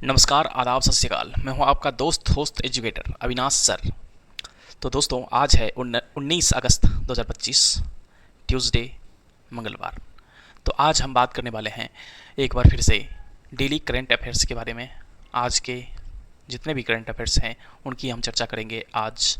नमस्कार, आदाब, सत श्री अकाल। मैं हूं आपका दोस्त होस्ट एजुकेटर अविनाश सर। तो दोस्तों, आज है 19 अगस्त 2025, ट्यूसडे, मंगलवार। तो आज हम बात करने वाले हैं एक बार फिर से डेली करंट अफेयर्स के बारे में। आज के जितने भी करंट अफेयर्स हैं उनकी हम चर्चा करेंगे आज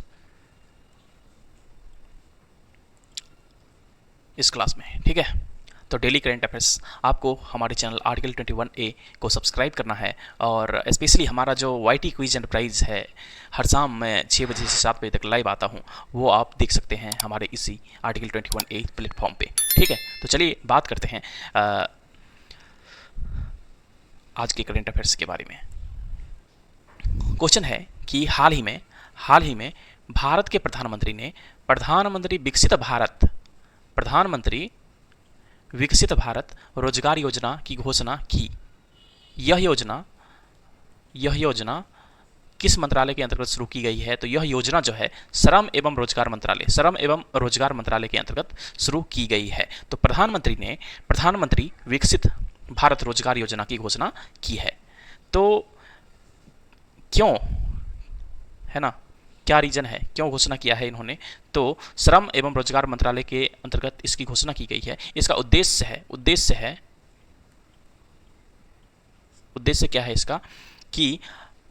इस क्लास में, ठीक है। तो डेली करंट अफेयर्स आपको हमारे चैनल आर्टिकल 21A को सब्सक्राइब करना है, और स्पेशली हमारा जो YT क्विज एंड प्राइज है, हर शाम मैं 6 बजे से 7 बजे तक लाइव आता हूँ, वो आप देख सकते हैं हमारे इसी आर्टिकल 21A प्लेटफॉर्म पे, ठीक है। तो चलिए बात करते हैं आज के करंट अफेयर्स के बारे में। क्वेश्चन है कि हाल ही में भारत के प्रधानमंत्री ने प्रधानमंत्री विकसित भारत रोजगार योजना की घोषणा की। यह योजना किस मंत्रालय के अंतर्गत शुरू की गई है? तो यह योजना जो है श्रम एवं रोजगार मंत्रालय के अंतर्गत शुरू की गई है। तो प्रधानमंत्री विकसित भारत रोजगार योजना की घोषणा की है। तो क्यों, है ना, क्या रीजन है, क्यों घोषणा किया है इन्होंने? तो श्रम एवं रोजगार मंत्रालय के अंतर्गत इसकी घोषणा की गई है। इसका उद्देश्य क्या है इसका? कि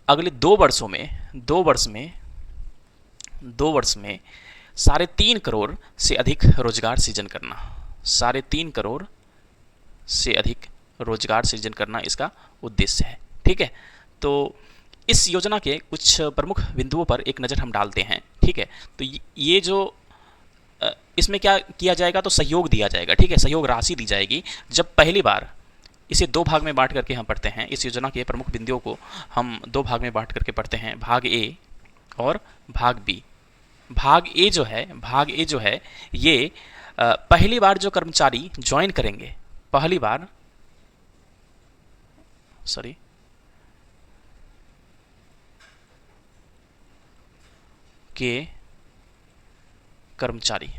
अगले 2 वर्ष में 3.5 करोड़ से अधिक रोजगार सृजन करना। 3.5 करोड़ से अधिक रोजगार सृजन करना इसका उद्देश्य है, ठीक है। तो इस योजना के कुछ प्रमुख बिंदुओं पर एक नज़र हम डालते हैं, ठीक है। तो ये जो इसमें क्या किया जाएगा? तो सहयोग दिया जाएगा, ठीक है, सहयोग राशि दी जाएगी। जब पहली बार इसे 2 भाग में बांट करके हम पढ़ते हैं, इस योजना के प्रमुख बिंदुओं को हम 2 भाग में बांट करके पढ़ते हैं, भाग ए और भाग बी। भाग ए जो है ये पहली बार जो कर्मचारी ज्वाइन करेंगे, के कर्मचारी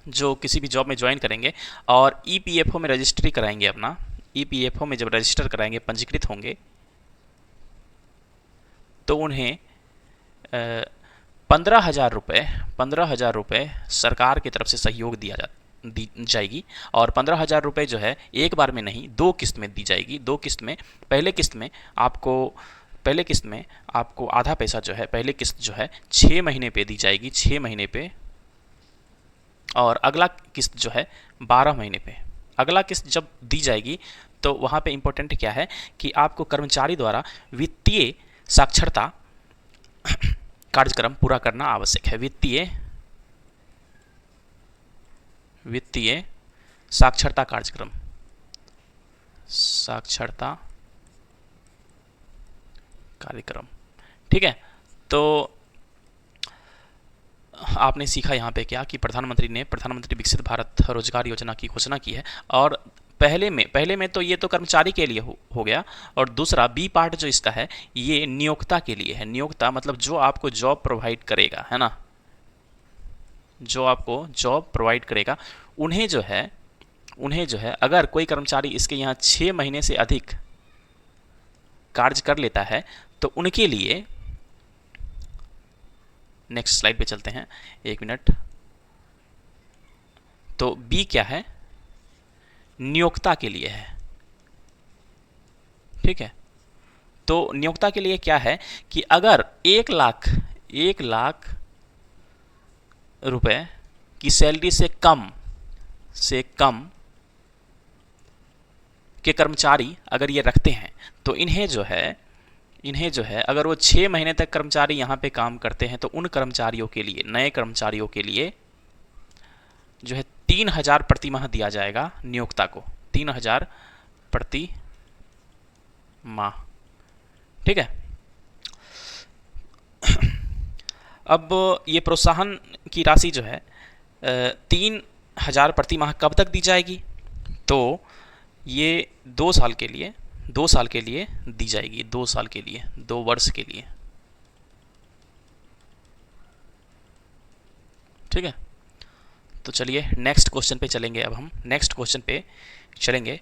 जो किसी भी जॉब में ज्वाइन करेंगे और ईपीएफओ में रजिस्ट्री कराएंगे, अपना ईपीएफओ में जब रजिस्टर कराएंगे, पंजीकृत होंगे, तो उन्हें 15,000 रुपये सरकार की तरफ से सहयोग दी जाएगी। और 15,000 रुपये जो है एक बार में नहीं, 2 किस्त में दी जाएगी। 2 किस्त में, पहले किस्त में आपको आधा पैसा जो है, पहले किस्त जो है 6 महीने पे दी जाएगी, 6 महीने पे, और अगला किस्त जो है 12 महीने पे। अगला किस्त जब दी जाएगी तो वहाँ पे इम्पोर्टेंट क्या है कि आपको कर्मचारी द्वारा वित्तीय साक्षरता कार्यक्रम पूरा करना आवश्यक है। वित्तीय साक्षरता कार्यक्रम, ठीक है। तो आपने सीखा यहाँ पे क्या कि प्रधानमंत्री विकसित भारत रोजगार योजना की घोषणा की है। और पहले में तो ये तो कर्मचारी के लिए हो गया, और दूसरा बी पार्ट जो इसका है ये नियोक्ता के लिए है। नियोक्ता मतलब जो आपको जॉब प्रोवाइड करेगा, है ना, जो आपको जॉब प्रोवाइड करेगा, उन्हें जो है अगर कोई कर्मचारी इसके यहाँ 6 महीने से अधिक कार्य कर लेता है तो उनके लिए, नेक्स्ट स्लाइड पे चलते हैं, 1 मिनट। तो बी क्या है? नियोक्ता के लिए है, ठीक है। तो नियोक्ता के लिए क्या है कि अगर 1 लाख रुपए की सैलरी से कम के कर्मचारी अगर ये रखते हैं तो इन्हें जो है अगर वो 6 महीने तक कर्मचारी यहाँ पे काम करते हैं तो उन कर्मचारियों के लिए, नए कर्मचारियों के लिए जो है 3,000 प्रति माह दिया जाएगा नियोक्ता को, 3,000 प्रति माह, ठीक है। अब ये प्रोत्साहन की राशि जो है 3,000 प्रति माह कब तक दी जाएगी? तो ये 2 साल के लिए दी जाएगी, 2 साल के लिए, 2 वर्ष के लिए, ठीक है। तो चलिए नेक्स्ट क्वेश्चन पे चलेंगे। अब हम नेक्स्ट क्वेश्चन पे चलेंगे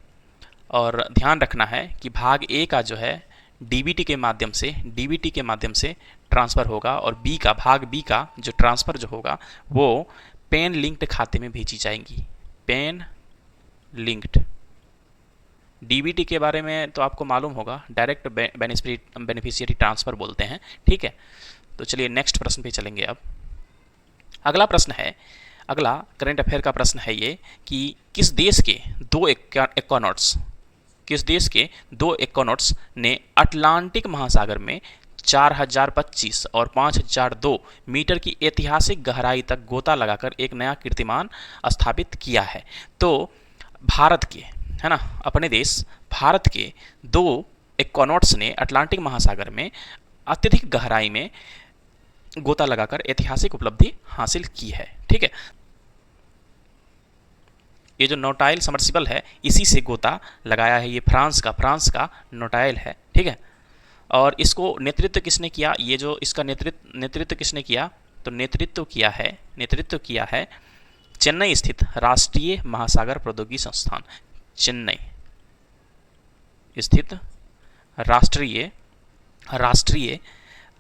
और ध्यान रखना है कि भाग ए का जो है डीबीटी के माध्यम से ट्रांसफ़र होगा, और भाग बी का जो ट्रांसफ़र जो होगा वो पेन लिंक्ड खाते में भेजी जाएंगी। पेन लिंक्ड डीबीटी के बारे में तो आपको मालूम होगा, डायरेक्ट बेनिफिशियरी ट्रांसफ़र बोलते हैं। ठीक है, तो चलिए नेक्स्ट प्रश्न पे चलेंगे। अब अगला करंट अफेयर का प्रश्न है ये कि किस देश के दो एक्वानॉट्स ने अटलांटिक महासागर में 4025 और 5002 मीटर की ऐतिहासिक गहराई तक गोता लगाकर एक नया कीर्तिमान स्थापित किया है। तो भारत के, है ना, अपने देश भारत के दो एक्वानॉट्स ने अटलांटिक महासागर में अत्यधिक गहराई में गोता लगाकर ऐतिहासिक उपलब्धि हासिल की है। ठीक है, ये जो नौटाइल सबमर्सिबल है इसी से गोता लगाया है, ये फ्रांस का नौटाइल है। ठीक है, और इसको नेतृत्व किसने किया, ये जो इसका नेतृत्व किसने किया, तो नेतृत्व किया है चेन्नई स्थित राष्ट्रीय महासागर प्रौद्योगिकी संस्थान, चेन्नई स्थित राष्ट्रीय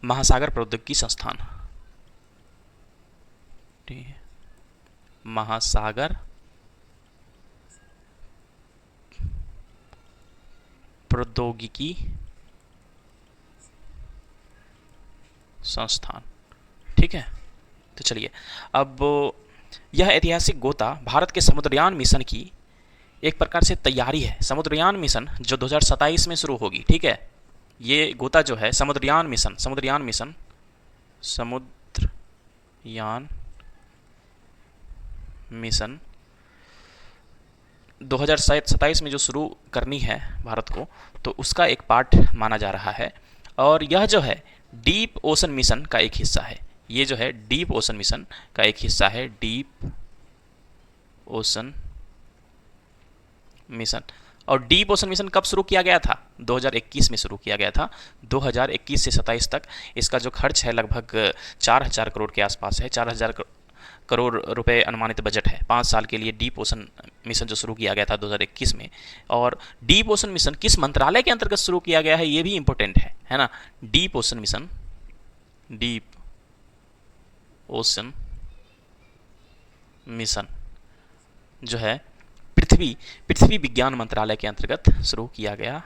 महासागर प्रौद्योगिकी संस्थान, महासागर प्रौद्योगिकी संस्थान। ठीक है, तो चलिए अब यह ऐतिहासिक गोता भारत के समुद्रयान मिशन की एक प्रकार से तैयारी है। समुद्रयान मिशन जो 2027 में शुरू होगी। ठीक है, ये गोता जो है समुद्रयान मिशन 2027 में जो शुरू करनी है भारत को, तो उसका एक पार्ट माना जा रहा है। और यह जो है डीप ओशन मिशन का एक हिस्सा है। ये जो है डीप ओशन मिशन का एक हिस्सा है, डीप ओशन मिशन। और डीप ओशन मिशन कब शुरू किया गया था, 2021 में शुरू किया गया था। 2021 से 27 तक इसका जो खर्च है लगभग 4000 करोड़ के आसपास है। 4000 करोड़ रुपए अनुमानित बजट है 5 साल के लिए डीप ओशन मिशन जो शुरू किया गया था 2021 में। और डीप ओशन मिशन किस मंत्रालय के अंतर्गत शुरू किया गया है, ये भी इंपॉर्टेंट है ना। डीप ओशन मिशन जो है पृथ्वी विज्ञान मंत्रालय के अंतर्गत शुरू किया गया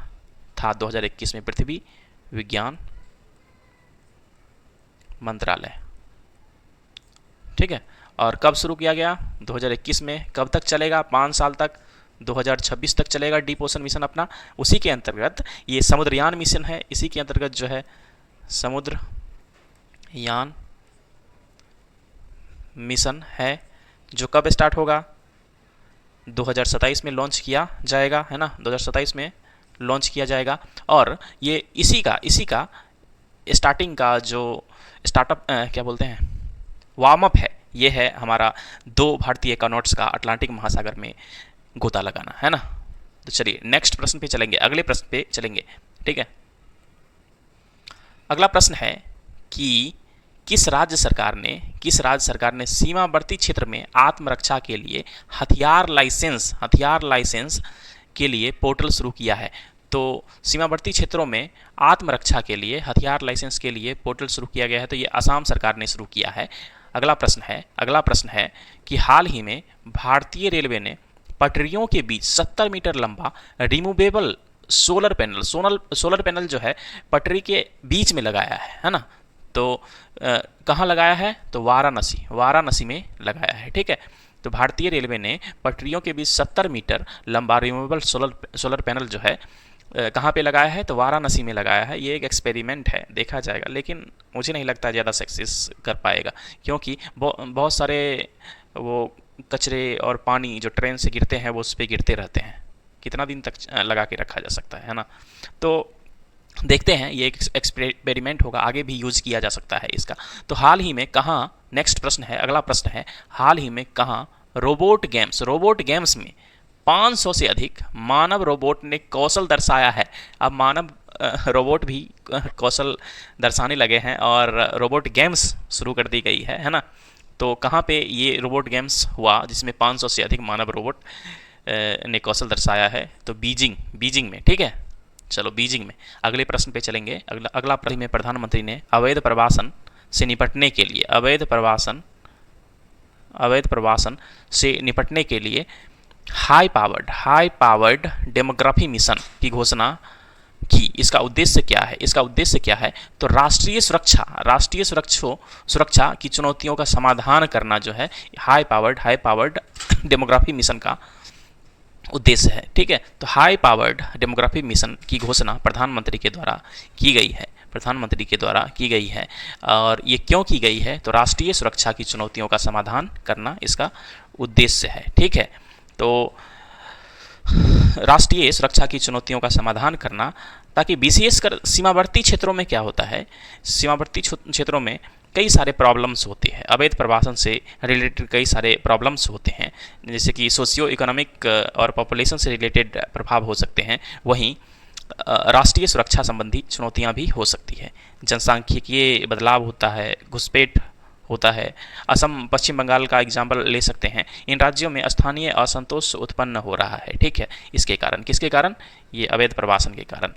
था 2021 में, पृथ्वी विज्ञान मंत्रालय। ठीक है, और कब शुरू किया गया, 2021 में। कब तक चलेगा, 5 साल तक, 2026 तक चलेगा डीप ओशन मिशन अपना। उसी के अंतर्गत ये समुद्रयान मिशन है, इसी के अंतर्गत जो है समुद्रयान मिशन है, जो कब स्टार्ट होगा, 2027 में लॉन्च किया जाएगा, है ना। 2027 में लॉन्च किया जाएगा। और ये इसी का स्टार्टिंग का जो स्टार्टअप क्या बोलते हैं, वार्म अप है, ये है हमारा 2 भारतीय एक्वानॉट्स का अटलांटिक महासागर में गोता लगाना, है ना। तो चलिए नेक्स्ट प्रश्न पे चलेंगे, अगले प्रश्न पे चलेंगे। ठीक है, अगला प्रश्न है कि किस राज्य सरकार ने सीमावर्ती क्षेत्र में आत्मरक्षा के लिए हथियार लाइसेंस के लिए पोर्टल शुरू किया है। तो सीमावर्ती क्षेत्रों में आत्मरक्षा के लिए हथियार लाइसेंस के लिए पोर्टल शुरू किया गया है, तो ये असम सरकार ने शुरू किया है। अगला प्रश्न है कि हाल ही में भारतीय रेलवे ने पटरियों के बीच 70 मीटर लंबा रिमूवेबल सोलर पैनल जो है पटरी के बीच में लगाया है ना। तो कहाँ लगाया है, तो वाराणसी में लगाया है। ठीक है, तो भारतीय रेलवे ने पटरियों के बीच 70 मीटर लंबा रिमूवेबल सोलर पैनल जो है कहाँ पे लगाया है, तो वाराणसी में लगाया है। ये एक एक्सपेरिमेंट है, देखा जाएगा, लेकिन मुझे नहीं लगता ज़्यादा सक्सेस कर पाएगा, क्योंकि बहुत सारे वो कचरे और पानी जो ट्रेन से गिरते हैं वो उस पर गिरते रहते हैं। कितना दिन तक लगा के रखा जा सकता है ना। तो देखते हैं, ये एक एक्सपेरिमेंट होगा, आगे भी यूज़ किया जा सकता है इसका। तो हाल ही में कहाँ, नेक्स्ट प्रश्न है, अगला प्रश्न है, हाल ही में कहाँ रोबोट गेम्स में 500 से अधिक मानव रोबोट ने कौशल दर्शाया है। अब मानव रोबोट भी कौशल दर्शाने लगे हैं और रोबोट गेम्स शुरू कर दी गई है ना। तो कहाँ पे ये रोबोट गेम्स हुआ जिसमें 500 से अधिक मानव रोबोट ने कौशल दर्शाया है? तो बीजिंग में, ठीक है। चलो बीजिंग में। अगले प्रश्न पे चलेंगे। अगला प्रश्न में प्रधानमंत्री ने अवैध प्रवासन से निपटने के लिए अवैध प्रवासन से निपटने के लिए हाई पावर्ड डेमोग्राफी मिशन की घोषणा की। इसका उद्देश्य क्या है? इसका उद्देश्य क्या है? तो राष्ट्रीय सुरक्षा की चुनौतियों का समाधान करना जो है हाई पावर्ड डेमोग्राफी मिशन का उद्देश्य है, ठीक है। तो हाई पावर्ड डेमोग्राफी मिशन की घोषणा प्रधानमंत्री के द्वारा की गई है। और ये क्यों की गई है? तो राष्ट्रीय सुरक्षा की चुनौतियों का समाधान करना इसका उद्देश्य है, ठीक है। तो राष्ट्रीय सुरक्षा की चुनौतियों का समाधान करना, ताकि विशेषकर सीमावर्ती क्षेत्रों में क्या होता है, सीमावर्ती क्षेत्रों में कई सारे प्रॉब्लम्स होते हैं, अवैध प्रवासन से रिलेटेड कई सारे प्रॉब्लम्स होते हैं, जैसे कि सोशियो इकोनॉमिक और पॉपुलेशन से रिलेटेड प्रभाव हो सकते हैं। वहीं राष्ट्रीय सुरक्षा संबंधी चुनौतियां भी हो सकती है। जनसांख्यिकीय बदलाव होता है, घुसपैठ होता है। असम, पश्चिम बंगाल का एग्जाम्पल ले सकते हैं। इन राज्यों में स्थानीय असंतोष उत्पन्न हो रहा है, ठीक है। इसके कारण, किसके कारण? ये अवैध प्रवासन के कारण।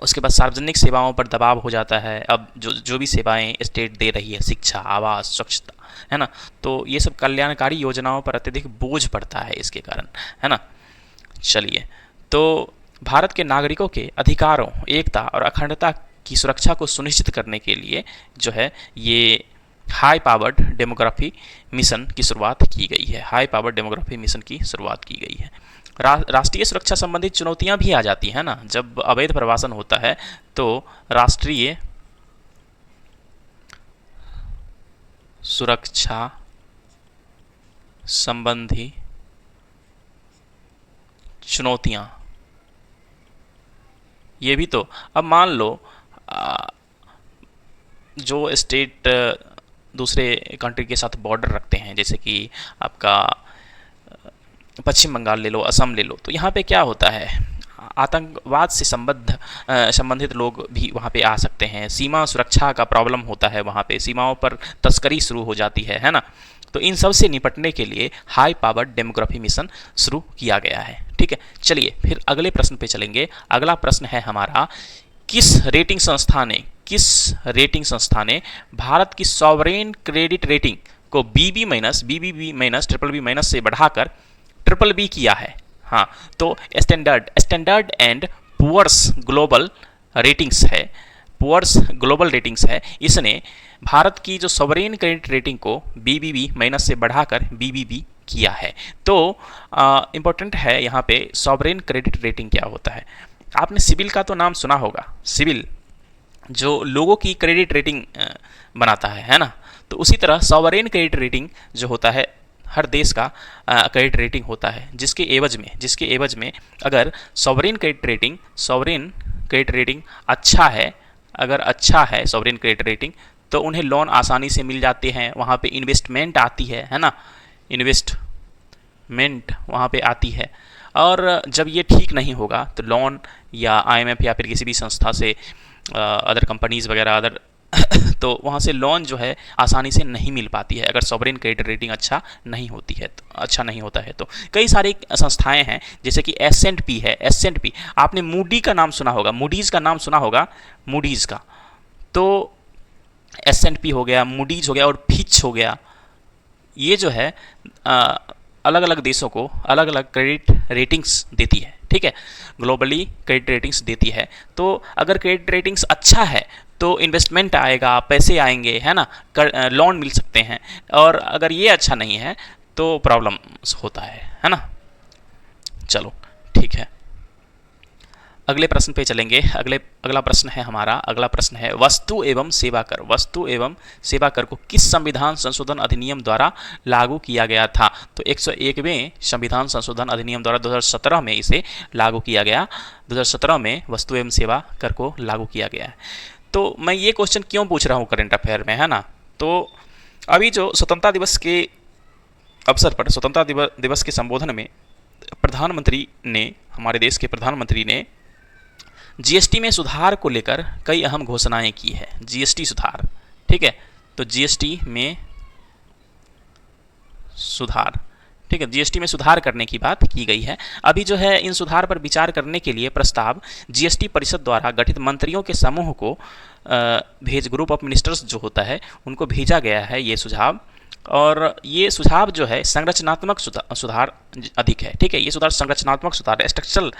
उसके बाद सार्वजनिक सेवाओं पर दबाव हो जाता है। अब जो भी सेवाएं स्टेट दे रही है, शिक्षा, आवास, स्वच्छता, है ना, तो ये सब कल्याणकारी योजनाओं पर अत्यधिक बोझ पड़ता है इसके कारण, है ना। चलिए, तो भारत के नागरिकों के अधिकारों, एकता और अखंडता की सुरक्षा को सुनिश्चित करने के लिए जो है ये हाई पावर्ड डेमोग्राफी मिशन की शुरुआत की गई है। हाई पावर्ड डेमोग्राफी मिशन की शुरुआत की गई है। राष्ट्रीय सुरक्षा संबंधित चुनौतियां भी आ जाती हैं ना, जब अवैध प्रवासन होता है तो राष्ट्रीय सुरक्षा संबंधी चुनौतियां, ये भी तो, अब मान लो जो स्टेट दूसरे कंट्री के साथ बॉर्डर रखते हैं, जैसे कि आपका पश्चिम बंगाल ले लो, असम ले लो, तो यहाँ पे क्या होता है, आतंकवाद से संबंधित लोग भी वहाँ पे आ सकते हैं। सीमा सुरक्षा का प्रॉब्लम होता है वहाँ पे, सीमाओं पर तस्करी शुरू हो जाती है ना। तो इन सब से निपटने के लिए हाई पावर्ड डेमोग्राफी मिशन शुरू किया गया है, ठीक है। चलिए फिर अगले प्रश्न पे चलेंगे। अगला प्रश्न है हमारा, किस रेटिंग संस्था ने भारत की सॉवरेन क्रेडिट रेटिंग को BB minus, triple B minus से बढ़ाकर ट्रिपल बी किया है? हाँ, तो Standard and Poor's Global Ratings है, इसने भारत की जो सॉवरेन क्रेडिट रेटिंग को BBB माइनस से बढ़ाकर BBB किया है। तो इम्पोर्टेंट है यहाँ पे सॉवरेन क्रेडिट रेटिंग क्या होता है। आपने सिबिल का तो नाम सुना होगा, सिबिल जो लोगों की क्रेडिट रेटिंग बनाता है ना। तो उसी तरह सॉवरेन क्रेडिट रेटिंग जो होता है, हर देश का क्रेडिट रेटिंग होता है, जिसके एवज में अगर सॉवरेन क्रेडिट रेटिंग अच्छा है, अगर अच्छा है सॉवरेन क्रेडिट रेटिंग, तो उन्हें लोन आसानी से मिल जाते हैं। वहाँ पे इन्वेस्टमेंट आती है ना, इन्वेस्टमेंट वहाँ पे आती है। और जब ये ठीक नहीं होगा तो लोन या IMF या फिर किसी भी संस्था से, अदर कंपनीज़ वगैरह, अदर तो वहाँ से लोन जो है आसानी से नहीं मिल पाती है, अगर सॉवरेन क्रेडिट रेटिंग अच्छा नहीं होता है। तो कई सारी संस्थाएं हैं, जैसे कि S&P है। S&P, आपने मूडी का नाम सुना होगा, मूडीज़ का नाम सुना होगा, मूडीज़ का। तो S&P हो गया, मूडीज़ हो गया और फिच हो गया। ये जो है अलग अलग देशों को अलग अलग क्रेडिट रेटिंग्स देती है, ठीक है, ग्लोबली क्रेडिट रेटिंग्स देती है। तो अगर क्रेडिट रेटिंग्स अच्छा है तो इन्वेस्टमेंट आएगा, पैसे आएंगे, है ना, लोन मिल सकते हैं। और अगर ये अच्छा नहीं है तो प्रॉब्लम होता है ना। चलो ठीक है, अगले प्रश्न पे चलेंगे। अगला प्रश्न है हमारा, अगला प्रश्न है वस्तु एवं सेवा कर को किस संविधान संशोधन अधिनियम द्वारा लागू किया गया था? तो 101वें संविधान संशोधन अधिनियम द्वारा 2017 में इसे लागू किया गया। 2017 में वस्तु एवं सेवा कर को लागू किया गया है। तो मैं ये क्वेश्चन क्यों पूछ रहा हूँ करंट अफेयर में, है ना। तो अभी जो स्वतंत्रता दिवस के अवसर पर, स्वतंत्रता दिवस के संबोधन में हमारे देश के प्रधानमंत्री ने GST में सुधार को लेकर कई अहम घोषणाएं की है। GST सुधार, ठीक है, तो GST में सुधार ठीक है, जीएसटी में सुधार करने की बात की गई है। अभी जो है इन सुधार पर विचार करने के लिए प्रस्ताव जीएसटी परिषद द्वारा गठित मंत्रियों के समूह को ग्रुप ऑफ मिनिस्टर्स जो होता है उनको भेजा गया है ये सुझाव। और ये सुझाव जो है संरचनात्मक सुधार अधिक है। ठीक है, ये सुधार संरचनात्मक सुधार, स्ट्रक्चरल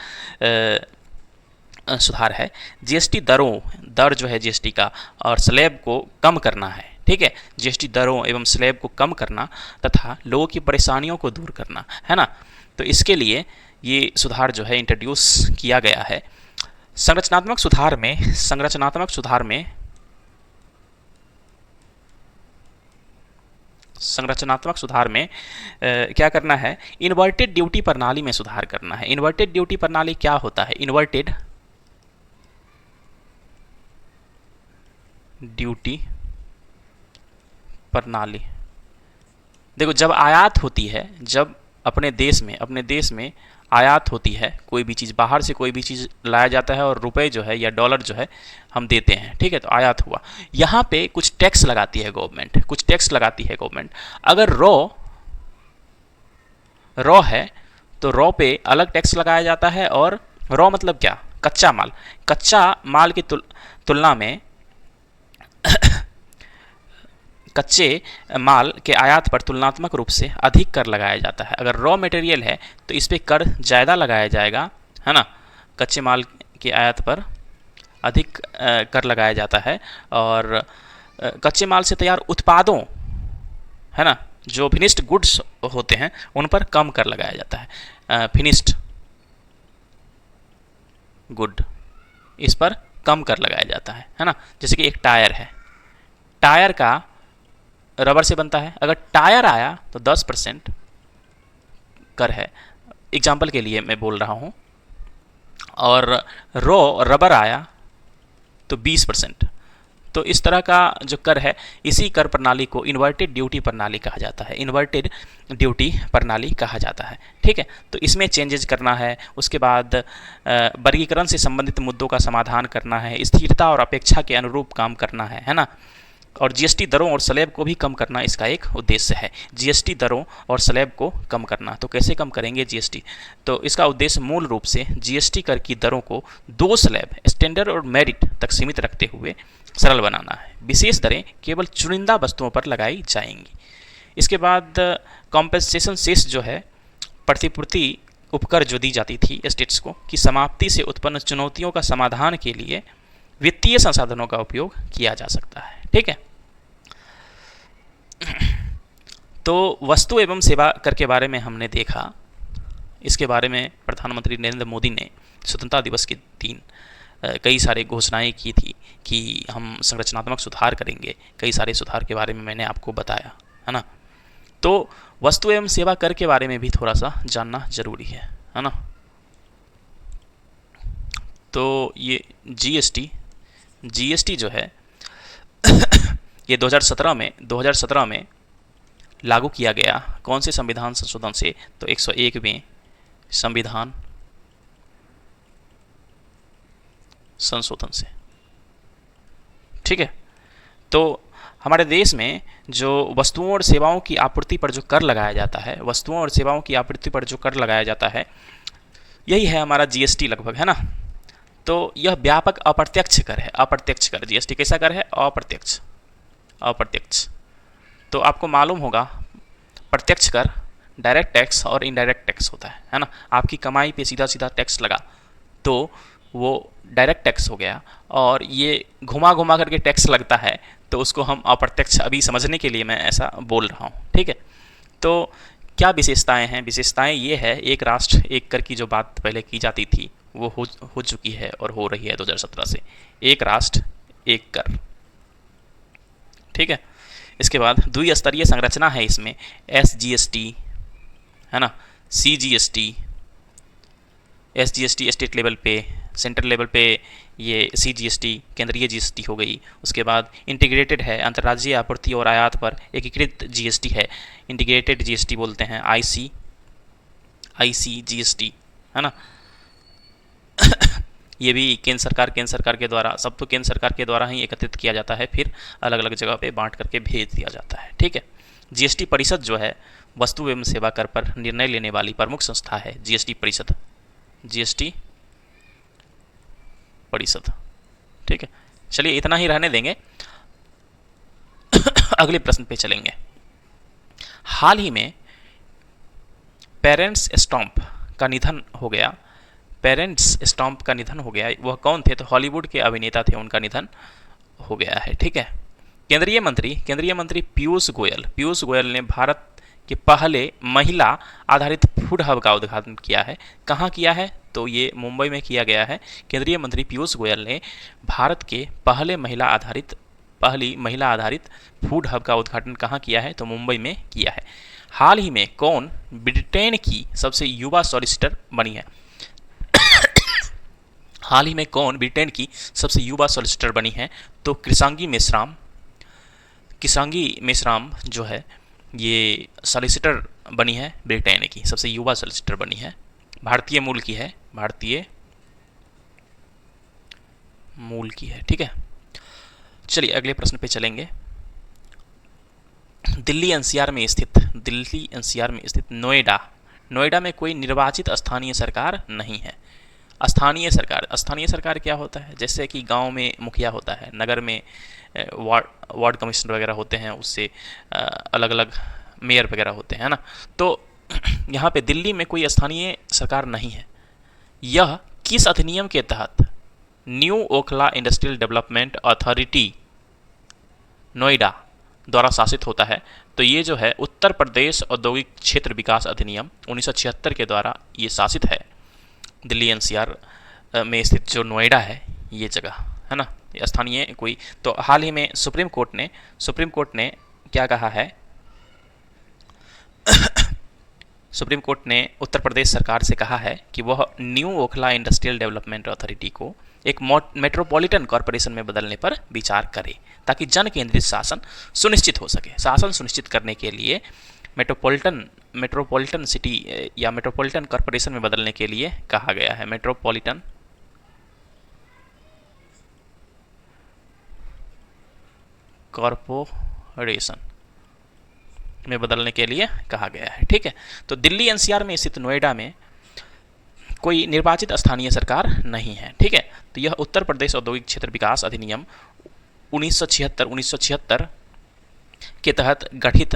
सुधार है। जीएसटी दर जो है जीएसटी का और स्लैब को कम करना है। ठीक है, जीएसटी दरों एवं स्लैब को कम करना तथा लोगों की परेशानियों को दूर करना है ना। तो इसके लिए ये सुधार जो है इंट्रोड्यूस किया गया है। संरचनात्मक सुधार में क्या करना है, इन्वर्टेड ड्यूटी प्रणाली में सुधार करना है। इन्वर्टेड ड्यूटी प्रणाली क्या होता है? इन्वर्टेड ड्यूटी प्रणाली, देखो जब आयात होती है, जब अपने देश में आयात होती है, कोई भी चीज़ बाहर से कोई भी चीज़ लाया जाता है और रुपए जो है या डॉलर जो है हम देते हैं। ठीक है, तो आयात हुआ, यहाँ पे कुछ टैक्स लगाती है गवर्नमेंट। अगर रॉ है तो रॉ पे अलग टैक्स लगाया जाता है। और रॉ मतलब क्या? कच्चा माल की तुलना में कच्चे माल के आयात पर तुलनात्मक रूप से अधिक कर लगाया जाता है। अगर रॉ मटेरियल है तो इस पर कर ज़्यादा लगाया जाएगा, है ना। कच्चे माल के आयात पर अधिक कर लगाया जाता है। और कच्चे माल से तैयार उत्पादों, है ना, जो फिनिश्ड गुड्स होते हैं उन पर कम कर लगाया जाता है। फिनिश्ड गुड, इस पर कम कर लगाया जाता है ना। जैसे कि एक टायर है, टायर का रबर से बनता है, अगर टायर आया तो 10% कर है, एग्जाम्पल के लिए मैं बोल रहा हूँ। और रबर आया तो 20%। तो इस तरह का जो कर है, इसी कर प्रणाली को इन्वर्टेड ड्यूटी प्रणाली कहा जाता है। ठीक है, तो इसमें चेंजेस करना है। उसके बाद वर्गीकरण से संबंधित मुद्दों का समाधान करना है, स्थिरता और अपेक्षा के अनुरूप काम करना है ना। और जीएसटी दरों और स्लैब को भी कम करना इसका एक उद्देश्य है। जीएसटी दरों और स्लैब को कम करना, तो कैसे कम करेंगे जीएसटी? तो इसका उद्देश्य मूल रूप से जीएसटी कर की दरों को 2 स्लैब, स्टैंडर्ड और मेरिट तक सीमित रखते हुए सरल बनाना है। विशेष दरें केवल चुनिंदा वस्तुओं पर लगाई जाएंगी। इसके बाद कॉम्पेंसेशन सेस जो है, प्रतिपूर्ति उपकर जो दी जाती थी स्टेट्स को, की समाप्ति से उत्पन्न चुनौतियों का समाधान के लिए वित्तीय संसाधनों का उपयोग किया जा सकता है। ठीक है, तो वस्तु एवं सेवा कर के बारे में हमने देखा। इसके बारे में प्रधानमंत्री नरेंद्र मोदी ने स्वतंत्रता दिवस के दिन कई सारे घोषणाएं की थी कि हम संरचनात्मक सुधार करेंगे। कई सारे सुधार के बारे में मैंने आपको बताया, है ना। तो वस्तु एवं सेवा कर के बारे में भी थोड़ा सा जानना जरूरी है ना। तो ये जीएसटी जो है ये 2017 में लागू किया गया। कौन से संविधान संशोधन से? तो 101वें संविधान संशोधन से। ठीक है, तो हमारे देश में जो वस्तुओं और सेवाओं की आपूर्ति पर जो कर लगाया जाता है, यही है हमारा जीएसटी लगभग, है ना। तो यह व्यापक अप्रत्यक्ष कर है। अप्रत्यक्ष कर, जीएसटी कैसा कर है? अप्रत्यक्ष। तो आपको मालूम होगा प्रत्यक्ष कर डायरेक्ट टैक्स और इनडायरेक्ट टैक्स होता है ना। आपकी कमाई पे सीधा सीधा टैक्स लगा तो वो डायरेक्ट टैक्स हो गया, और ये घुमा करके टैक्स लगता है तो उसको हम अप्रत्यक्ष, अभी समझने के लिए मैं ऐसा बोल रहा हूँ। ठीक है, तो क्या विशेषताएं हैं? विशेषताएं ये है, एक राष्ट्र एक कर की जो बात पहले की जाती थी वो हो चुकी है और हो रही है 2017 से। एक राष्ट्र एक कर। ठीक है, इसके बाद द्विस्तरीय संरचना है इसमें, SGST, है ना, CGST, SGST स्टेट लेवल पे, सेंट्रल लेवल पे ये CGST केंद्रीय GST हो गई। उसके बाद इंटीग्रेटेड है, अंतर्राज्यीय आपूर्ति और आयात पर एकीकृत GST है, इंटीग्रेटेड GST बोलते हैं, ICGST, है ना। ये भी केंद्र सरकार के द्वारा, सब तो केंद्र सरकार के द्वारा ही एकत्रित किया जाता है, फिर अलग अलग जगह पे बांट करके भेज दिया जाता है। ठीक है, जीएसटी परिषद जो है वस्तु एवं सेवा कर पर निर्णय लेने वाली प्रमुख संस्था है जीएसटी परिषद। जीएसटी परिषद, ठीक है। चलिए इतना ही रहने देंगे, अगले प्रश्न पे चलेंगे। हाल ही में पेरेंट्स स्टॉम्प का निधन हो गया। पेरेंट्स स्टॉम्प का निधन हो गया, वह कौन थे? तो हॉलीवुड के अभिनेता थे, उनका निधन हो गया है, ठीक है। केंद्रीय मंत्री पीयूष गोयल ने भारत के पहले महिला आधारित फूड हब का उद्घाटन किया है। कहाँ किया है? तो ये मुंबई में किया गया है। केंद्रीय मंत्री पीयूष गोयल ने भारत के पहली महिला आधारित फूड हब का उद्घाटन कहाँ किया है? तो मुंबई में किया है। हाल ही में कौन ब्रिटेन की सबसे युवा सॉलिसिटर बनी है? हाल ही में कौन ब्रिटेन की सबसे युवा सॉलिसिटर बनी है? तो किसांगी मेश्राम जो है ये सॉलिसिटर बनी है, ब्रिटेन की सबसे युवा सॉलिसिटर बनी है, भारतीय मूल की है, ठीक है। चलिए अगले प्रश्न पे चलेंगे। दिल्ली एनसीआर में स्थित नोएडा में कोई निर्वाचित स्थानीय सरकार नहीं है। स्थानीय सरकार क्या होता है? जैसे कि गांव में मुखिया होता है, नगर में वार्ड कमिश्नर वगैरह होते हैं, उससे अलग अलग मेयर वगैरह होते हैं, है ना। तो यहाँ पे दिल्ली में कोई स्थानीय सरकार नहीं है। यह किस अधिनियम के तहत new Okhla industrial development authority Noida द्वारा शासित होता है? तो ये जो है उत्तर प्रदेश औद्योगिक क्षेत्र विकास अधिनियम 1976 के द्वारा ये शासित है। दिल्ली एनसीआर में स्थित जो नोएडा है ये जगह, है ना, स्थानीय कोई। तो हाल ही में सुप्रीम कोर्ट ने क्या कहा है? सुप्रीम कोर्ट ने उत्तर प्रदेश सरकार से कहा है कि वह new Okhla industrial development authority को एक मेट्रोपॉलिटन कॉरपोरेशन में बदलने पर विचार करे, ताकि जन केंद्रित शासन सुनिश्चित हो सके। शासन सुनिश्चित करने के लिए मेट्रोपॉलिटन सिटी या मेट्रोपॉलिटन कॉरपोरेशन में बदलने के लिए कहा गया है। मेट्रोपॉलिटन कॉरपोरेशन में बदलने के लिए कहा गया है, ठीक है। तो दिल्ली एनसीआर में स्थित नोएडा में कोई निर्वाचित स्थानीय सरकार नहीं है, ठीक है। तो यह उत्तर प्रदेश औद्योगिक क्षेत्र विकास अधिनियम 1976 के तहत गठित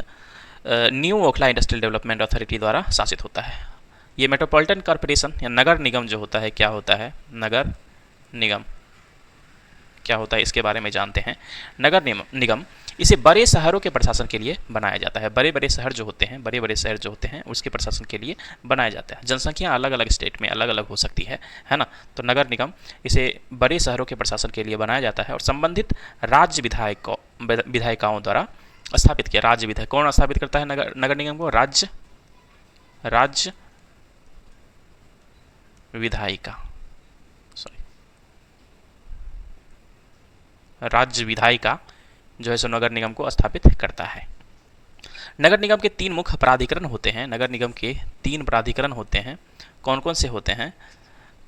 new Okhla industrial development authority द्वारा शासित होता है। ये मेट्रोपॉलिटन कॉरपोरेशन या नगर निगम जो होता है, क्या होता है? नगर निगम क्या होता है इसके बारे में जानते हैं। नगर निगम इसे बड़े शहरों के प्रशासन के लिए बनाया जाता है। बड़े शहर जो होते हैं उसके प्रशासन के लिए बनाया जाता है। जनसंख्या अलग अलग स्टेट में अलग अलग हो सकती है ना। तो नगर निगम इसे बड़े शहरों के प्रशासन के लिए बनाया जाता है और संबंधित राज्य विधायिकाओं द्वारा स्थापित किया। राज्य विधायक कौन स्थापित करता है नगर निगम को? राज्य विधायिका, राज्य विधायिका जो है सो नगर निगम को स्थापित करता है। नगर निगम के 3 मुख्य प्राधिकरण होते हैं। नगर निगम के 3 प्राधिकरण होते हैं। कौन कौन से होते हैं?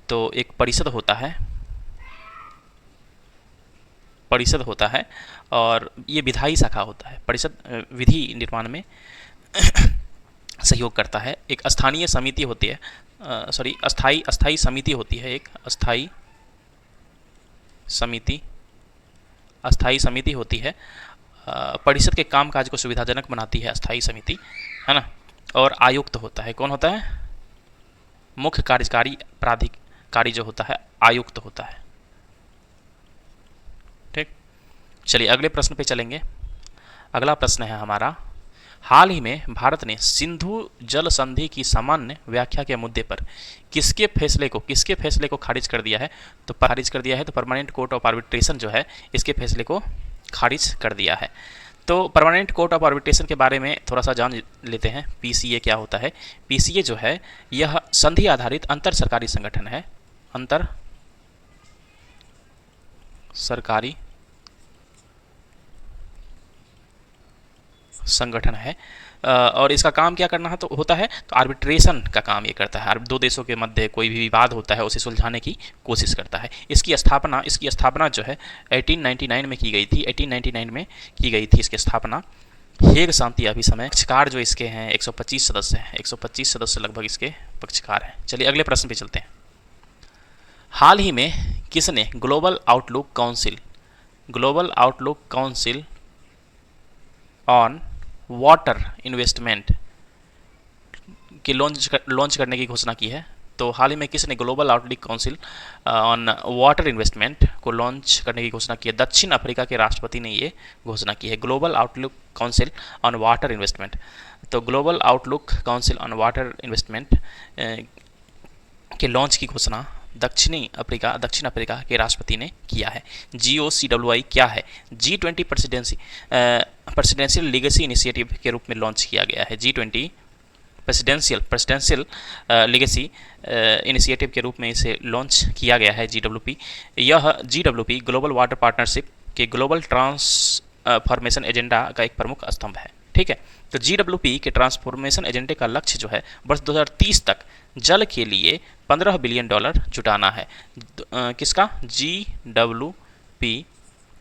तो एक परिषद होता है और ये विधायी शाखा होता है। परिषद विधि निर्माण में सहयोग करता है। एक स्थानीय समिति होती है, अस्थाई समिति होती है। एक अस्थाई समिति होती है। परिषद के कामकाज को सुविधाजनक बनाती है अस्थाई समिति, है ना। और आयुक्त होता है। कौन होता है? मुख्य कार्यकारी प्राधिकारी जो होता है आयुक्त होता है, ठीक। चलिए अगले प्रश्न पे चलेंगे। अगला प्रश्न है हमारा, हाल ही में भारत ने सिंधु जल संधि की सामान्य व्याख्या के मुद्दे पर किसके फैसले को खारिज कर दिया है? तो परमानेंट कोर्ट ऑफ आर्बिट्रेशन जो है इसके फैसले को खारिज कर दिया है। तो परमानेंट कोर्ट ऑफ आर्बिट्रेशन के बारे में थोड़ा सा जान लेते हैं। पीसीए क्या होता है? पीसीए जो है यह संधि आधारित अंतर सरकारी संगठन है। अंतर सरकारी संगठन है और इसका काम क्या करना है तो होता है तो आर्बिट्रेशन का काम ये करता है। 2 देशों के मध्य कोई भी विवाद होता है उसे सुलझाने की कोशिश करता है। इसकी स्थापना जो है 1899 में की गई थी। 1899 में की गई थी इसकी स्थापना। हेग शांति अभिसमय। पक्षकार जो इसके हैं 125 सदस्य हैं, 125 सदस्य लगभग इसके पक्षकार हैं। चलिए अगले प्रश्न पे चलते हैं। हाल ही में किसने global outlook council on water investment की लॉन्च करने की घोषणा की है? तो हाल ही में किसने global outlook council on water investment को लॉन्च करने की घोषणा की है? दक्षिण अफ्रीका के राष्ट्रपति ने ये घोषणा की है, global outlook council on water investment. तो global outlook council on water investment के लॉन्च की घोषणा दक्षिण अफ्रीका के राष्ट्रपति ने किया है। GOCWI क्या है? G20 प्रेसिडेंशियल लीगेसी इनिशिएटिव के रूप में लॉन्च किया गया है। G20 प्रेसिडेंशियल लीगेसी इनिशिएटिव के रूप में इसे लॉन्च किया गया है GWP। यह GWP ग्लोबल वाटर पार्टनरशिप के ग्लोबल ट्रांसफॉर्मेशन एजेंडा का एक प्रमुख स्तंभ है। ठीक है, तो GWP के ट्रांसफॉर्मेशन एजेंडे का लक्ष्य जो है वर्ष 2030 तक जल के लिए $15 बिलियन जुटाना है। किसका? GWP।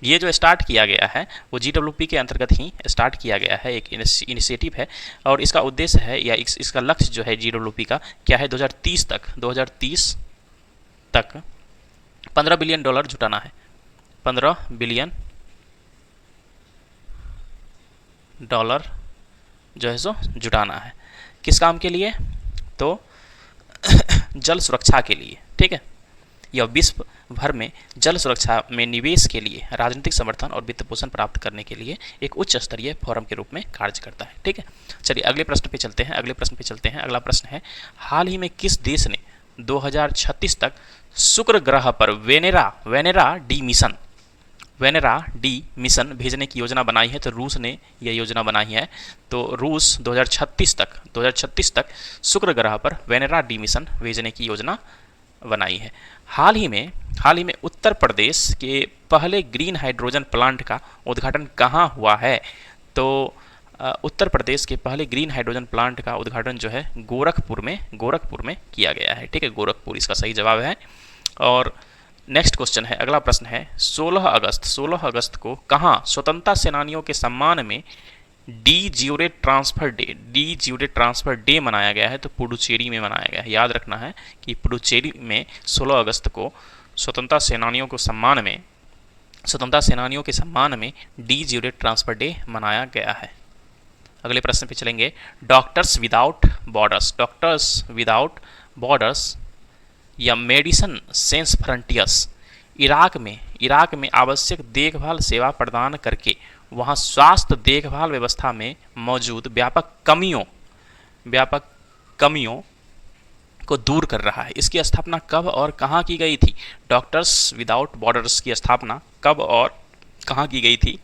ये जो स्टार्ट किया गया है वो GWP के अंतर्गत ही स्टार्ट किया गया है, एक इनिशिएटिव है और इसका उद्देश्य है या इसका लक्ष्य जो है GWP का क्या है? 2030 तक $15 बिलियन जुटाना है, $15 बिलियन जो है सो जुटाना है। किस काम के लिए? तो जल सुरक्षा के लिए। ठीक है, यह विश्व भर में जल सुरक्षा में निवेश के लिए राजनीतिक समर्थन और वित्त पोषण प्राप्त करने के लिए एक उच्च स्तरीय फोरम के रूप में कार्य करता है। ठीक है, चलिए अगले प्रश्न पे चलते हैं। अगला प्रश्न है, हाल ही में किस देश ने 2036 तक शुक्र ग्रह पर वेनेरा डी मिशन भेजने की योजना बनाई है? तो रूस ने यह योजना बनाई है। तो रूस 2036 तक शुक्र ग्रह पर वेनेरा डी मिशन भेजने की योजना बनाई है। हाल ही में उत्तर प्रदेश के पहले ग्रीन हाइड्रोजन प्लांट का उद्घाटन कहाँ हुआ है? तो उत्तर प्रदेश के पहले ग्रीन हाइड्रोजन प्लांट का उद्घाटन जो है गोरखपुर में किया गया है। ठीक है, गोरखपुर इसका सही जवाब है। और नेक्स्ट क्वेश्चन है, अगला प्रश्न है, 16 अगस्त को कहाँ स्वतंत्रता सेनानियों के सम्मान में डी ज्यूरे ट्रांसफर डे मनाया गया है? तो पुडुचेरी में मनाया गया है। याद रखना है कि पुडुचेरी में 16 अगस्त को स्वतंत्रता सेनानियों के सम्मान में डी ज्यूरे ट्रांसफर डे मनाया गया है। अगले प्रश्न पे चलेंगे, डॉक्टर्स विदाउट बॉर्डर्स या मेडिसिन सेंस फ्रंटियर्स इराक में आवश्यक देखभाल सेवा प्रदान करके वहाँ स्वास्थ्य देखभाल व्यवस्था में मौजूद व्यापक कमियों को दूर कर रहा है। इसकी स्थापना कब और कहाँ की गई थी? डॉक्टर्स विदाउट बॉर्डर्स की स्थापना कब और कहाँ की गई थी?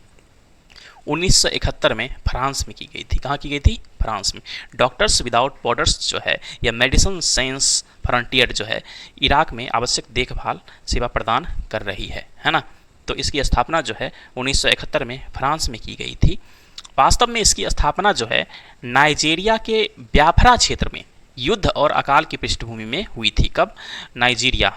1971 में फ्रांस में की गई थी। कहाँ की गई थी? फ्रांस में। डॉक्टर्स विदाउट बॉर्डर्स जो है या मेडिसिन सेंस फ्रंटियर जो है इराक में आवश्यक देखभाल सेवा प्रदान कर रही है ना। तो इसकी स्थापना जो है 1971 में फ्रांस में की गई थी। वास्तव में इसकी स्थापना जो है नाइजीरिया के ब्याफ्रा क्षेत्र में युद्ध और अकाल की पृष्ठभूमि में हुई थी। कब? नाइजीरिया,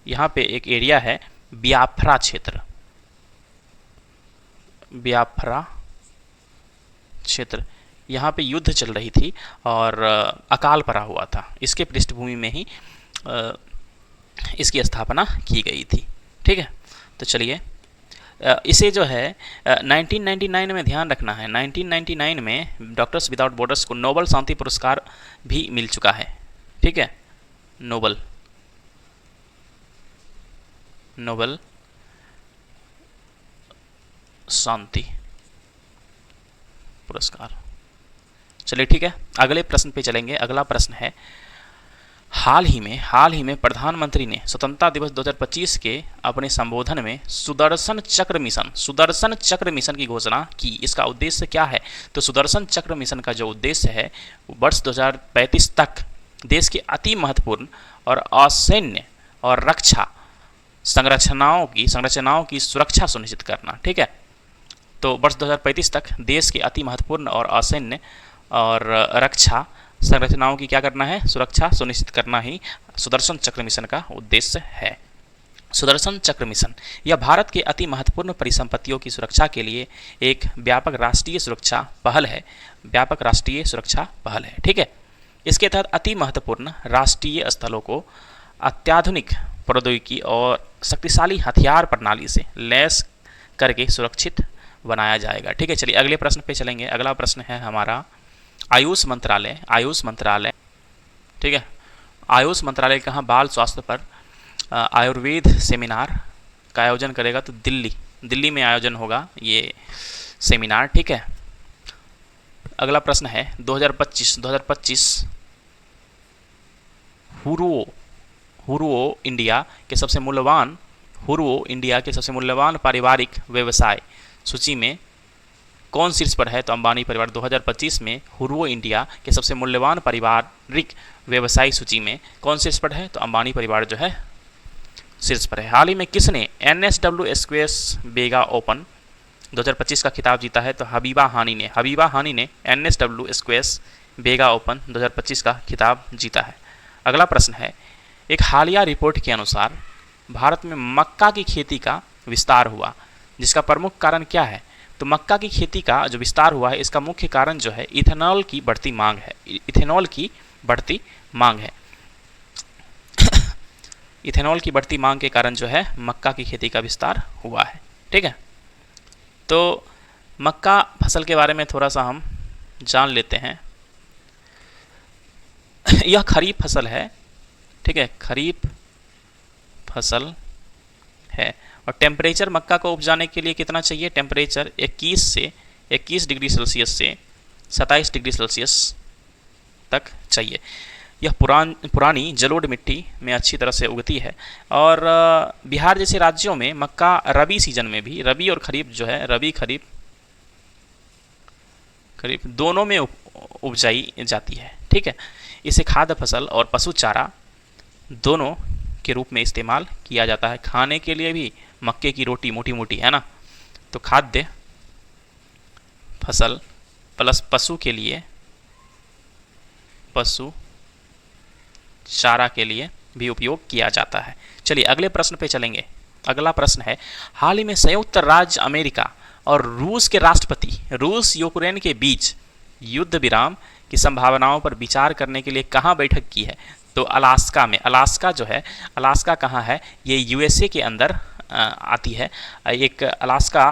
यहाँ पे एक एरिया है ब्याफ्रा क्षेत्र, यहाँ पे युद्ध चल रही थी और अकाल पड़ा हुआ था। इसके पृष्ठभूमि में ही इसकी स्थापना की गई थी। ठीक है, तो चलिए इसे जो है 1999 में ध्यान रखना है, 1999 में डॉक्टर्स विदाउट बॉर्डर्स को नोबेल शांति पुरस्कार भी मिल चुका है। ठीक है, नोबेल शांति पुरस्कार। चलिए ठीक है, अगले प्रश्न पे चलेंगे। अगला प्रश्न है, हाल ही में प्रधानमंत्री ने स्वतंत्रता दिवस 2025 के अपने संबोधन में सुदर्शन चक्र मिशन की घोषणा की। इसका उद्देश्य क्या है? तो सुदर्शन चक्र मिशन का जो उद्देश्य है वर्ष 2035 तक देश के अति महत्वपूर्ण और असैन्य और रक्षा संरचनाओं की सुरक्षा सुनिश्चित करना। ठीक है, तो वर्ष 2035 तक देश के अति महत्वपूर्ण और असैन्य और रक्षा संरचनाओं की क्या करना है? सुरक्षा सुनिश्चित करना ही सुदर्शन चक्र मिशन का उद्देश्य है। सुदर्शन चक्र मिशन यह भारत के अति महत्वपूर्ण परिसंपत्तियों की सुरक्षा के लिए एक व्यापक राष्ट्रीय सुरक्षा पहल है। व्यापक राष्ट्रीय सुरक्षा पहल है, ठीक है। इसके तहत अति महत्वपूर्ण राष्ट्रीय स्थलों को अत्याधुनिक प्रौद्योगिकी और शक्तिशाली हथियार प्रणाली से लैस करके सुरक्षित बनाया जाएगा, ठीक है। चलिए अगले प्रश्न पे चलेंगे। अगला प्रश्न है हमारा आयुष मंत्रालय। आयुष मंत्रालय, ठीक है, आयुष मंत्रालय कहाँ बाल स्वास्थ्य पर आयुर्वेद सेमिनार का आयोजन करेगा? तो दिल्ली में आयोजन होगा ये सेमिनार, ठीक है। अगला प्रश्न है 2025 हुरुओ इंडिया के सबसे मूल्यवान पारिवारिक व्यवसाय सूची में कौन शीर्ष पर है? तो अंबानी परिवार। 2025 में हुरुओ इंडिया के सबसे मूल्यवान पारिवारिक व्यवसाय सूची में कौन शीर्ष पर है? तो अंबानी परिवार जो है शीर्ष पर है। हाल ही में किसने NSW स्क्वैश वेगा ओपन 2025 का खिताब जीता है? तो हबीबा हानी ने NSW स्क्वैश वेगा ओपन 2025 का खिताब जीता है। अगला प्रश्न है, एक हालिया रिपोर्ट के अनुसार भारत में मक्का की खेती का विस्तार हुआ, जिसका प्रमुख कारण क्या है? तो मक्का की खेती का जो विस्तार हुआ है इसका मुख्य कारण जो है इथेनॉल की बढ़ती मांग है। इथेनॉल की बढ़ती मांग के कारण जो है मक्का की खेती का विस्तार हुआ है, ठीक है। तो मक्का फसल के बारे में थोड़ा सा हम जान लेते हैं। यह खरीफ फसल है, ठीक है, खरीफ फसल है। और टेम्परेचर मक्का को उपजाने के लिए कितना चाहिए? टेम्परेचर 21 डिग्री सेल्सियस से 27 डिग्री सेल्सियस तक चाहिए। यह पुरानी जलोढ़ मिट्टी में अच्छी तरह से उगती है। और बिहार जैसे राज्यों में मक्का रबी सीजन में भी, रबी और खरीफ जो है, रबी खरीफ दोनों में उपजाई जाती है, ठीक है। इसे खाद्य फसल और पशु चारा दोनों के रूप में इस्तेमाल किया जाता है। खाने के लिए भी मक्के की रोटी मोटी मोटी है ना, तो खाद्य फसल प्लस पशु के लिए, पशु चारा के लिए भी उपयोग किया जाता है। चलिए अगले प्रश्न पे चलेंगे। अगला प्रश्न है, हाल ही में संयुक्त राज्य अमेरिका और रूस के राष्ट्रपति रूस यूक्रेन के बीच युद्ध विराम की संभावनाओं पर विचार करने के लिए कहाँ बैठक की है? तो अलास्का में। अलास्का जो है, अलास्का कहाँ है? ये USA के अंदर आती है। एक अलास्का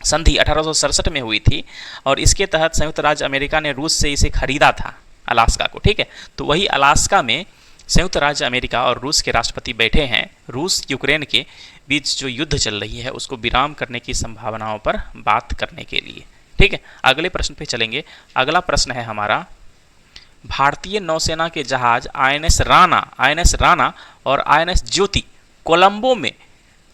संधि 1867 में हुई थी और इसके तहत संयुक्त राज्य अमेरिका ने रूस से इसे खरीदा था, अलास्का को, ठीक है। तो वही अलास्का में संयुक्त राज्य अमेरिका और रूस के राष्ट्रपति बैठे हैं रूस यूक्रेन के बीच जो युद्ध चल रही है उसको विराम करने की संभावनाओं पर बात करने के लिए, ठीक है। अगले प्रश्न पे चलेंगे। अगला प्रश्न है हमारा, भारतीय नौसेना के जहाज INS राणा और INS ज्योति कोलंबो में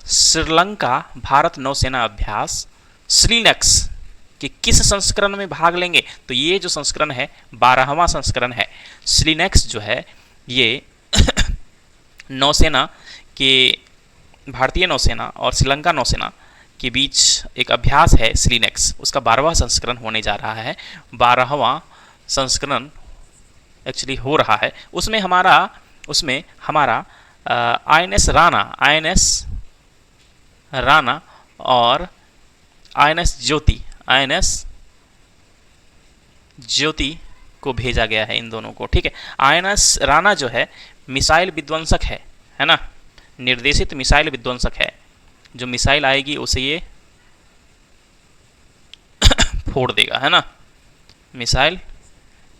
श्रीलंका भारत नौसेना अभ्यास श्रीनेक्स के किस संस्करण में भाग लेंगे? तो ये जो संस्करण है 12वां संस्करण है। श्रीनेक्स जो है ये नौसेना के, भारतीय नौसेना और श्रीलंका नौसेना के बीच एक अभ्यास है श्रीनेक्स, उसका 12वां संस्करण होने जा रहा है। 12वां संस्करण एक्चुअली हो रहा है। उसमें हमारा INS राणा और INS ज्योति को भेजा गया है, इन दोनों को, ठीक है। INS राणा जो है मिसाइल विध्वंसक है ना, निर्देशित मिसाइल विध्वंसक है। जो मिसाइल आएगी उसे ये फोड़ देगा, है ना, मिसाइल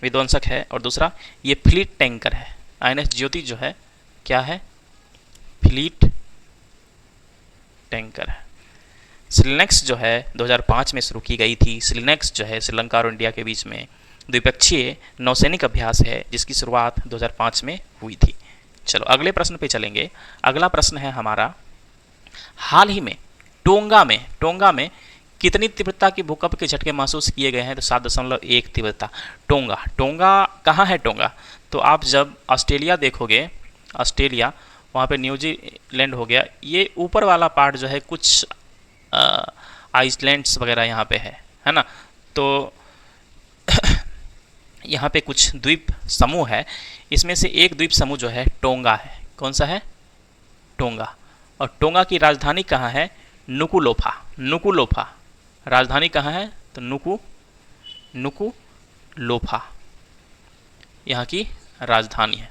विध्वंसक है। और दूसरा ये फ्लीट टैंकर है। INS ज्योति जो है क्या है? फ्लीट टैंकर है। श्रीनेक्स जो है 2005 में शुरू की गई थी। श्रीनेक्स जो है श्रीलंका और इंडिया के बीच में द्विपक्षीय नौसैनिक अभ्यास है जिसकी शुरुआत 2005 में हुई थी। चलो अगले प्रश्न पे चलेंगे। अगला प्रश्न है हमारा, हाल ही में टोंगा में कितनी तीव्रता के भूकंप के झटके महसूस किए गए हैं? तो 7.1 तीव्रता। टोंगा कहाँ है? टोंगा तो आप जब ऑस्ट्रेलिया देखोगे, ऑस्ट्रेलिया वहाँ पे न्यूजीलैंड हो गया, ये ऊपर वाला पार्ट जो है कुछ आइसलैंड्स वगैरह यहाँ पे है ना। तो यहाँ पे कुछ द्वीप समूह है, इसमें से एक द्वीप समूह जो है टोंगा है। कौन सा है? टोंगा। और टोंगा की राजधानी कहाँ है? नुकुलोफा। नुकुलोफा राजधानी कहाँ है? तो नुकुलोफा यहाँ की राजधानी है,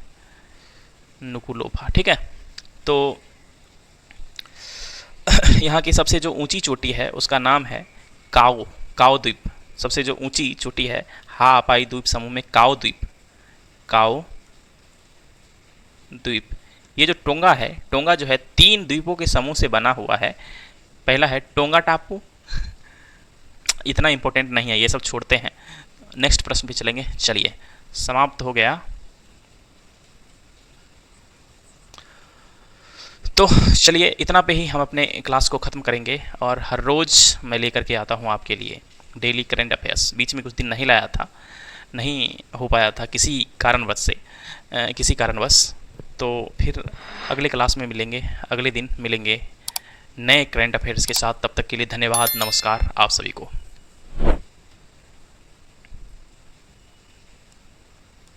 नुकुलोफा। ठीक है, तो यहाँ की सबसे जो ऊंची चोटी है उसका नाम है काओ, काओ द्वीप। सबसे जो ऊंची चोटी है हाअपाई द्वीप समूह में काओ द्वीप, काओ द्वीप। ये जो टोंगा है, टोंगा जो है 3 द्वीपों के समूह से बना हुआ है। पहला है टोंगा टापू, इतना इंपॉर्टेंट नहीं है, ये सब छोड़ते हैं, नेक्स्ट प्रश्न पे चलेंगे। चलिए, समाप्त हो गया। तो चलिए, इतना पे ही हम अपने क्लास को ख़त्म करेंगे। और हर रोज़ मैं लेकर के आता हूँ आपके लिए डेली करंट अफेयर्स। बीच में कुछ दिन नहीं लाया था, नहीं हो पाया था किसी कारणवश से, किसी कारणवश। तो फिर अगले क्लास में मिलेंगे, अगले दिन मिलेंगे नए करंट अफेयर्स के साथ। तब तक के लिए धन्यवाद, नमस्कार आप सभी को।